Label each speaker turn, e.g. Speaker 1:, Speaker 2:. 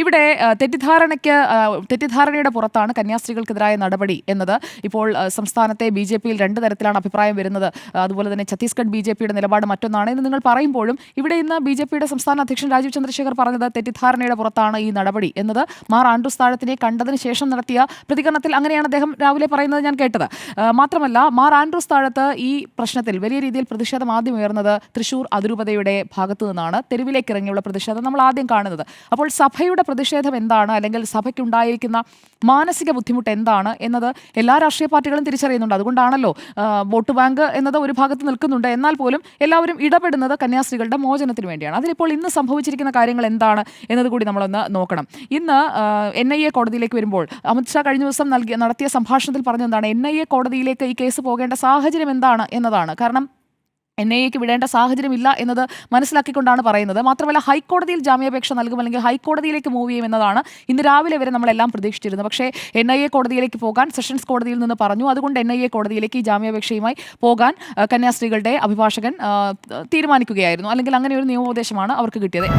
Speaker 1: ഇവിടെ തെറ്റിദ്ധാരണയുടെ പുറത്താണ് കന്യാസ്ത്രീകൾക്കെതിരായ നടപടി എന്നത് ഇപ്പോൾ സംസ്ഥാനത്തെ BJP-യിൽ രണ്ട് തരത്തിലാണ് അഭിപ്രായം വരുന്നത്. അതുപോലെ തന്നെ ഛത്തീസ്ഗഡ് BJP-യുടെ നിലപാട് മറ്റൊന്നാണ് എന്ന് നിങ്ങൾ പറയുമ്പോഴും ഇവിടെ ഇന്ന് BJP-യുടെ സംസ്ഥാന അധ്യക്ഷൻ രാജീവ് ചന്ദ്രശേഖർ പറഞ്ഞത് തെറ്റിദ്ധാരണയുടെ പുറത്താണ് ഈ നടപടി എന്നത്. മാർ ആൻഡ്രൂസ് താഴത്തിനെ കണ്ടതിന് ശേഷം നടത്തിയ പ്രതികരണത്തിൽ അങ്ങനെയാണ് അദ്ദേഹം രാവിലെ പറയുന്നത് ഞാൻ കേട്ടത്. മാത്രമല്ല മാർ ആൻഡ്രൂസ് താഴത്ത് ഈ പ്രശ്നത്തിൽ വലിയ രീതിയിൽ പ്രതിഷേധം ആദ്യം ഉയർന്നത് തൃശൂർ അതിരൂപതയുടെ ഭാഗത്തു നിന്നാണ്. തെരുവിലേക്ക് ഇറങ്ങിയുള്ള പ്രതിഷേധം നമ്മൾ ആദ്യം കാണുന്നത്. അപ്പോൾ സഭയുടെ പ്രതിഷേധം എന്താണ്, അല്ലെങ്കിൽ സഭയ്ക്കുണ്ടായിരിക്കുന്ന മാനസിക ബുദ്ധിമുട്ട് എന്താണ് എന്നത് എല്ലാ രാഷ്ട്രീയ പാർട്ടികളും തിരിച്ചറിയുന്നുണ്ട്. അതുകൊണ്ടാണല്ലോ വോട്ട് ബാങ്ക് എന്നത് ഒരു ഭാഗത്ത് നിൽക്കുന്നുണ്ട്. എന്നാൽ പോലും എല്ലാവരും ഇടപെടുന്നത് കന്യാസ്ത്രീകളുടെ മോചനത്തിന് വേണ്ടിയാണ്. അതിലിപ്പോൾ ഇന്ന് സംഭവിച്ചിരിക്കുന്ന കാര്യങ്ങൾ എന്താണ് എന്നത് കൂടി നമ്മളൊന്ന് നോക്കണം. ഇന്ന് NIA കോടതിയിലേക്ക് വരുമ്പോൾ അമിത്ഷാ കഴിഞ്ഞ ദിവസം നടത്തിയ സംഭാഷണത്തിൽ പറഞ്ഞെന്താണ്, NIA കോടതിയിലേക്ക് ഈ കേസ് പോകേണ്ട സാഹചര്യം എന്താണ് എന്നതാണ്. കാരണം NIAക്ക് വിടേണ്ട സാഹചര്യമില്ല എന്നത് മനസ്സിലാക്കിക്കൊണ്ടാണ് പറയുന്നത്. മാത്രമല്ല ഹൈക്കോടതിയിൽ ജാമ്യാപേക്ഷ നൽകും, അല്ലെങ്കിൽ ഹൈക്കോടതിയിലേക്ക് മൂവ് ചെയ്യും എന്നതാണ് ഇന്ന് രാവിലെ വരെ നമ്മളെല്ലാം പ്രതീക്ഷിച്ചിരുന്നത്. പക്ഷേ NIA കോടതിയിലേക്ക് പോകാൻ സെഷൻസ് കോടതിയിൽ നിന്ന് പറഞ്ഞു. അതുകൊണ്ട് NIA കോടതിയിലേക്ക് ഈ ജാമ്യാപേക്ഷയുമായി പോകാൻ കന്യാസ്ത്രീകളുടെ അഭിഭാഷകൻ തീരുമാനിക്കുകയായിരുന്നു. അല്ലെങ്കിൽ അങ്ങനെ ഒരു നിയമോപദേശമാണ് അവർക്ക് കിട്ടിയത്.